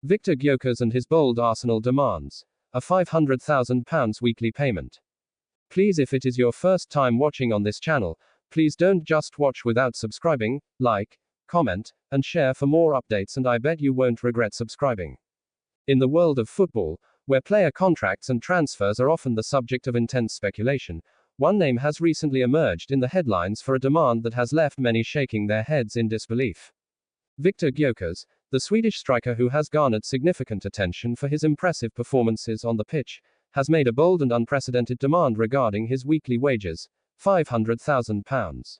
Viktor Gyökeres and his bold Arsenal demands a £500,000 weekly payment. Please, if it is your first time watching on this channel, please don't just watch without subscribing, like, comment, and share for more updates, and I bet you won't regret subscribing. In the world of football, where player contracts and transfers are often the subject of intense speculation, one name has recently emerged in the headlines for a demand that has left many shaking their heads in disbelief. Viktor Gyökeres, the Swedish striker who has garnered significant attention for his impressive performances on the pitch, has made a bold and unprecedented demand regarding his weekly wages, £500,000.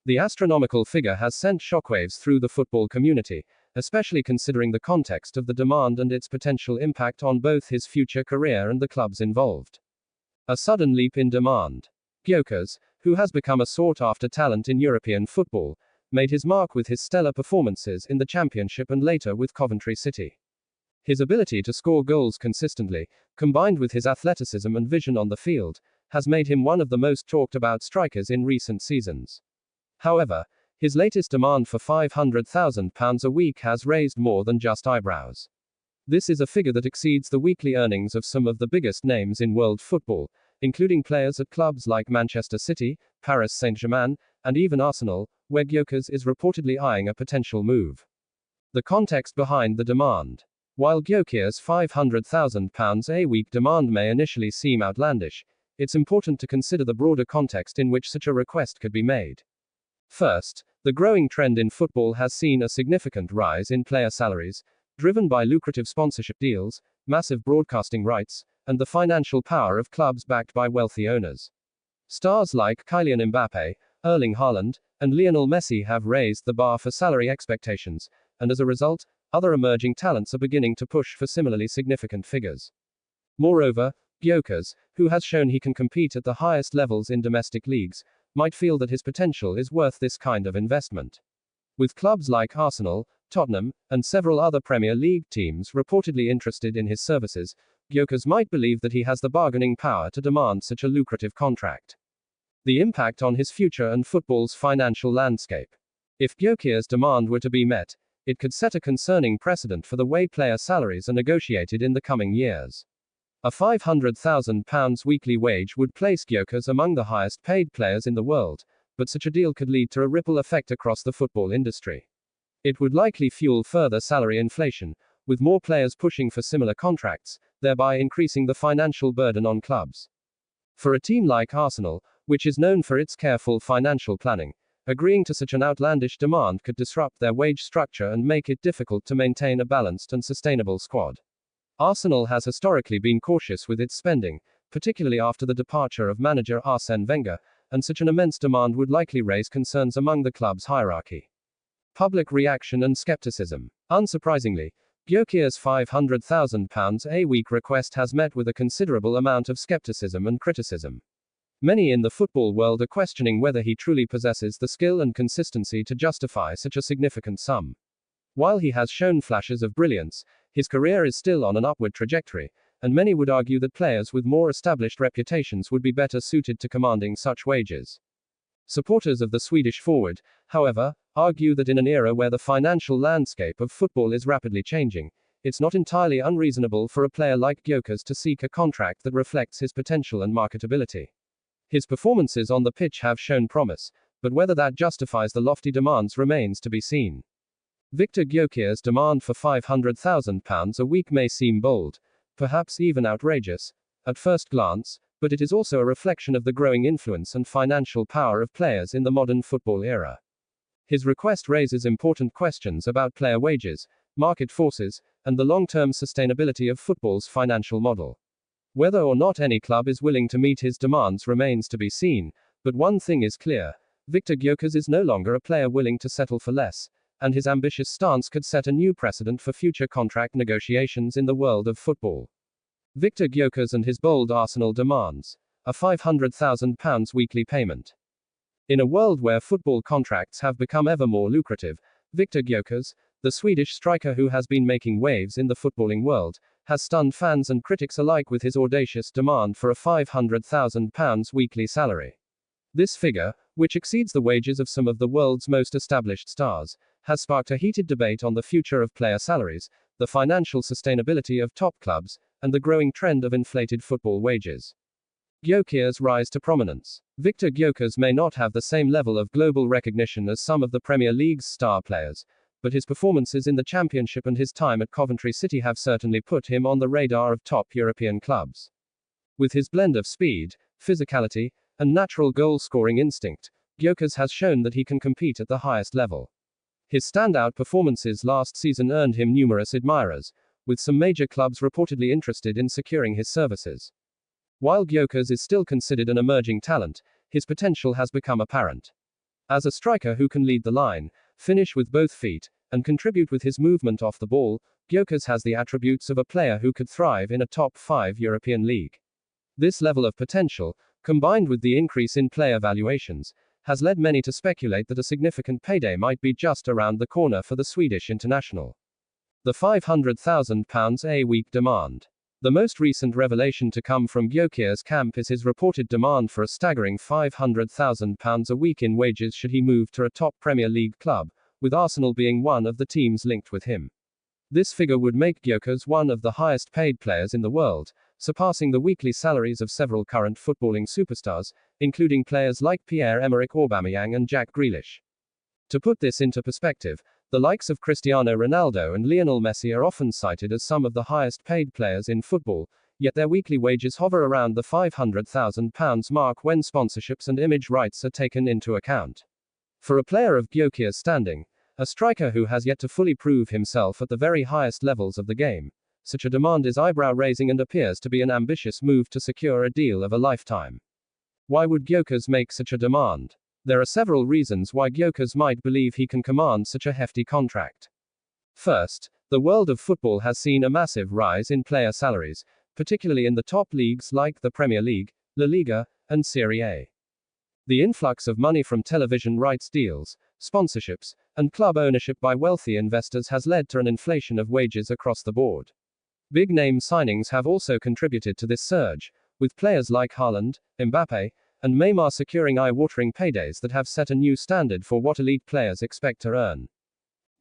The astronomical figure has sent shockwaves through the football community, especially considering the context of the demand and its potential impact on both his future career and the clubs involved. A sudden leap in demand. Gyökeres, who has become a sought-after talent in European football, made his mark with his stellar performances in the Championship and later with Coventry City. His ability to score goals consistently, combined with his athleticism and vision on the field, has made him one of the most talked about strikers in recent seasons. However, his latest demand for £500,000 a week has raised more than just eyebrows. This is a figure that exceeds the weekly earnings of some of the biggest names in world football, including players at clubs like Manchester City, Paris Saint-Germain, and even Arsenal, where Gyökeres is reportedly eyeing a potential move. The context behind the demand. While Gyökeres' £500,000 a week demand may initially seem outlandish, it's important to consider the broader context in which such a request could be made. First, the growing trend in football has seen a significant rise in player salaries, driven by lucrative sponsorship deals, massive broadcasting rights, and the financial power of clubs backed by wealthy owners. Stars like Kylian Mbappe, Erling Haaland, and Lionel Messi have raised the bar for salary expectations, and as a result, other emerging talents are beginning to push for similarly significant figures. Moreover, Gyökeres, who has shown he can compete at the highest levels in domestic leagues, might feel that his potential is worth this kind of investment. With clubs like Arsenal, Tottenham, and several other Premier League teams reportedly interested in his services, Gyökeres might believe that he has the bargaining power to demand such a lucrative contract. The impact on his future and football's financial landscape. If Gyökeres' demand were to be met, it could set a concerning precedent for the way player salaries are negotiated in the coming years. A £500,000 weekly wage would place Gyökeres among the highest paid players in the world, but such a deal could lead to a ripple effect across the football industry. It would likely fuel further salary inflation, with more players pushing for similar contracts, thereby increasing the financial burden on clubs. For a team like Arsenal, which is known for its careful financial planning, agreeing to such an outlandish demand could disrupt their wage structure and make it difficult to maintain a balanced and sustainable squad. Arsenal has historically been cautious with its spending, particularly after the departure of manager Arsène Wenger, and such an immense demand would likely raise concerns among the club's hierarchy. Public reaction and skepticism. Unsurprisingly, Gyökeres' £500,000 a week request has met with a considerable amount of skepticism and criticism. Many in the football world are questioning whether he truly possesses the skill and consistency to justify such a significant sum. While he has shown flashes of brilliance, his career is still on an upward trajectory, and many would argue that players with more established reputations would be better suited to commanding such wages. Supporters of the Swedish forward, however, argue that in an era where the financial landscape of football is rapidly changing, it's not entirely unreasonable for a player like Gyökeres to seek a contract that reflects his potential and marketability. His performances on the pitch have shown promise, but whether that justifies the lofty demands remains to be seen. Viktor Gyökeres' demand for £500,000 a week may seem bold, perhaps even outrageous, at first glance, but it is also a reflection of the growing influence and financial power of players in the modern football era. His request raises important questions about player wages, market forces, and the long-term sustainability of football's financial model. Whether or not any club is willing to meet his demands remains to be seen, but one thing is clear: Viktor Gyökeres is no longer a player willing to settle for less, and his ambitious stance could set a new precedent for future contract negotiations in the world of football. Viktor Gyökeres and his bold Arsenal demands a £500,000 weekly payment. In a world where football contracts have become ever more lucrative, Viktor Gyökeres, the Swedish striker who has been making waves in the footballing world, has stunned fans and critics alike with his audacious demand for a £500,000 weekly salary. This figure, which exceeds the wages of some of the world's most established stars, has sparked a heated debate on the future of player salaries, the financial sustainability of top clubs, and the growing trend of inflated football wages. Gyökeres' rise to prominence. Viktor Gyökeres may not have the same level of global recognition as some of the Premier League's star players, but his performances in the Championship and his time at Coventry City have certainly put him on the radar of top European clubs. With his blend of speed, physicality, and natural goal-scoring instinct, Gyökeres has shown that he can compete at the highest level. His standout performances last season earned him numerous admirers, with some major clubs reportedly interested in securing his services. While Gyökeres is still considered an emerging talent, his potential has become apparent. As a striker who can lead the line, finish with both feet, and contribute with his movement off the ball, Gyökeres has the attributes of a player who could thrive in a top 5 European league. This level of potential, combined with the increase in player valuations, has led many to speculate that a significant payday might be just around the corner for the Swedish international. The £500,000 a week demand. The most recent revelation to come from Gyökeres' camp is his reported demand for a staggering £500,000 a week in wages should he move to a top Premier League club, with Arsenal being one of the teams linked with him. This figure would make Gyökeres one of the highest paid players in the world, surpassing the weekly salaries of several current footballing superstars, including players like Pierre-Emerick Aubameyang and Jack Grealish. To put this into perspective, the likes of Cristiano Ronaldo and Lionel Messi are often cited as some of the highest paid players in football, yet their weekly wages hover around the £500,000 mark when sponsorships and image rights are taken into account. For a player of Gyökeres' standing, a striker who has yet to fully prove himself at the very highest levels of the game, such a demand is eyebrow-raising and appears to be an ambitious move to secure a deal of a lifetime. Why would Gyökeres make such a demand? There are several reasons why Gyökeres might believe he can command such a hefty contract. First, the world of football has seen a massive rise in player salaries, particularly in the top leagues like the Premier League, La Liga, and Serie A. The influx of money from television rights deals, sponsorships, and club ownership by wealthy investors has led to an inflation of wages across the board. Big-name signings have also contributed to this surge, with players like Haaland, Mbappe, and Neymar securing eye-watering paydays that have set a new standard for what elite players expect to earn.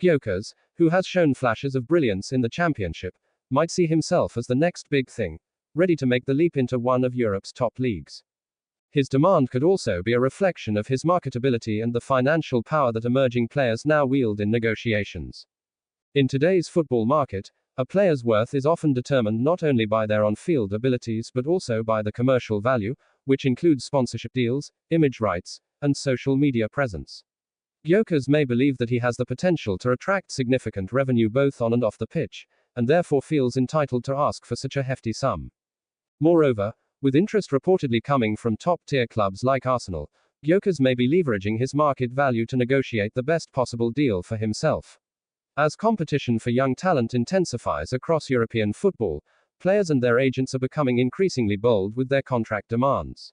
Gyökeres, who has shown flashes of brilliance in the Championship, might see himself as the next big thing, ready to make the leap into one of Europe's top leagues. His demand could also be a reflection of his marketability and the financial power that emerging players now wield in negotiations. In today's football market, a player's worth is often determined not only by their on-field abilities but also by the commercial value, which includes sponsorship deals, image rights, and social media presence. Gyökeres may believe that he has the potential to attract significant revenue both on and off the pitch, and therefore feels entitled to ask for such a hefty sum. Moreover, with interest reportedly coming from top-tier clubs like Arsenal, Gyökeres may be leveraging his market value to negotiate the best possible deal for himself. As competition for young talent intensifies across European football, players and their agents are becoming increasingly bold with their contract demands.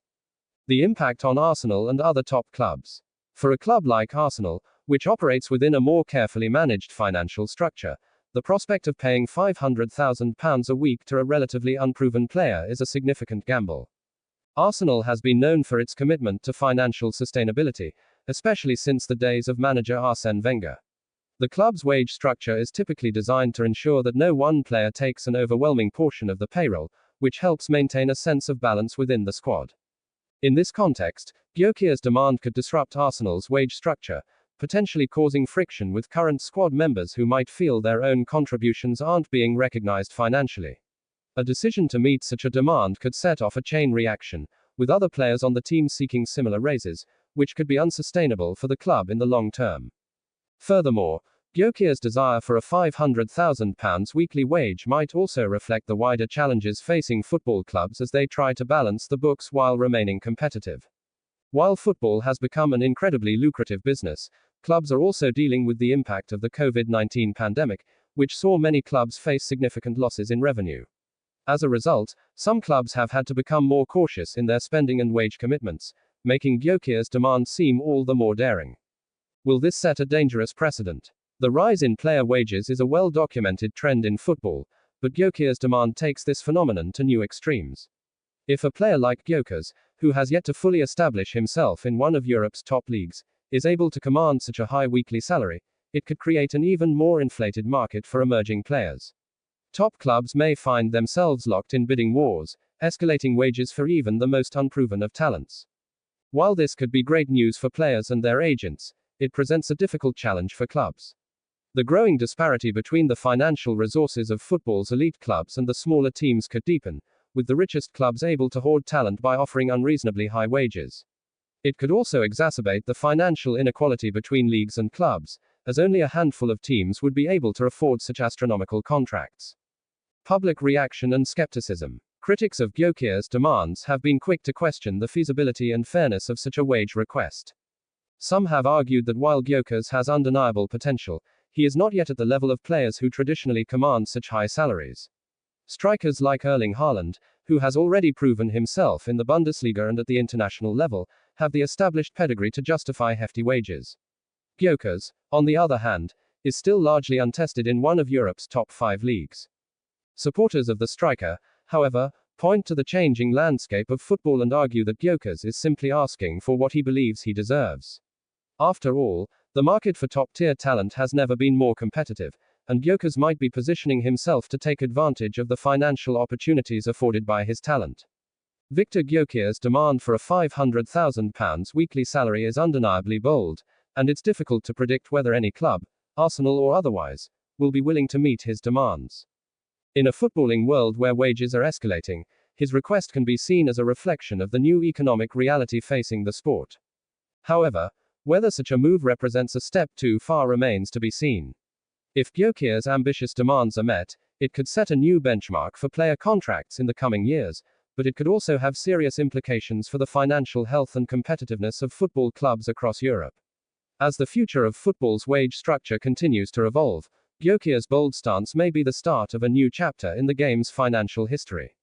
The impact on Arsenal and other top clubs. For a club like Arsenal, which operates within a more carefully managed financial structure, the prospect of paying £500,000 a week to a relatively unproven player is a significant gamble. Arsenal has been known for its commitment to financial sustainability, especially since the days of manager Arsène Wenger. The club's wage structure is typically designed to ensure that no one player takes an overwhelming portion of the payroll, which helps maintain a sense of balance within the squad. In this context, Gyökeres' demand could disrupt Arsenal's wage structure, potentially causing friction with current squad members who might feel their own contributions aren't being recognized financially. A decision to meet such a demand could set off a chain reaction, with other players on the team seeking similar raises, which could be unsustainable for the club in the long term. Furthermore, Gyökeres' desire for a £500,000 weekly wage might also reflect the wider challenges facing football clubs as they try to balance the books while remaining competitive. While football has become an incredibly lucrative business, clubs are also dealing with the impact of the COVID-19 pandemic, which saw many clubs face significant losses in revenue. As a result, some clubs have had to become more cautious in their spending and wage commitments, making Gyökeres' demand seem all the more daring. Will this set a dangerous precedent? The rise in player wages is a well-documented trend in football, but Gyökeres' demand takes this phenomenon to new extremes. If a player like Gyökeres, who has yet to fully establish himself in one of Europe's top leagues, is able to command such a high weekly salary, it could create an even more inflated market for emerging players. Top clubs may find themselves locked in bidding wars, escalating wages for even the most unproven of talents. While this could be great news for players and their agents, it presents a difficult challenge for clubs. The growing disparity between the financial resources of football's elite clubs and the smaller teams could deepen, with the richest clubs able to hoard talent by offering unreasonably high wages. It could also exacerbate the financial inequality between leagues and clubs, as only a handful of teams would be able to afford such astronomical contracts. Public reaction and skepticism. Critics of Gyökeres' demands have been quick to question the feasibility and fairness of such a wage request. Some have argued that while Gyökeres has undeniable potential, he is not yet at the level of players who traditionally command such high salaries. Strikers like Erling Haaland, who has already proven himself in the Bundesliga and at the international level, have the established pedigree to justify hefty wages. Gyökeres, on the other hand, is still largely untested in one of Europe's top 5 leagues. Supporters of the striker, however, point to the changing landscape of football and argue that Gyökeres is simply asking for what he believes he deserves. After all, the market for top-tier talent has never been more competitive, and Gyökeres might be positioning himself to take advantage of the financial opportunities afforded by his talent. Viktor Gyökeres' demand for a £500,000 weekly salary is undeniably bold, and it's difficult to predict whether any club, Arsenal or otherwise, will be willing to meet his demands. In a footballing world where wages are escalating, his request can be seen as a reflection of the new economic reality facing the sport. However, whether such a move represents a step too far remains to be seen. If Gyökeres' ambitious demands are met, it could set a new benchmark for player contracts in the coming years, but it could also have serious implications for the financial health and competitiveness of football clubs across Europe. As the future of football's wage structure continues to evolve, Gyökeres' bold stance may be the start of a new chapter in the game's financial history.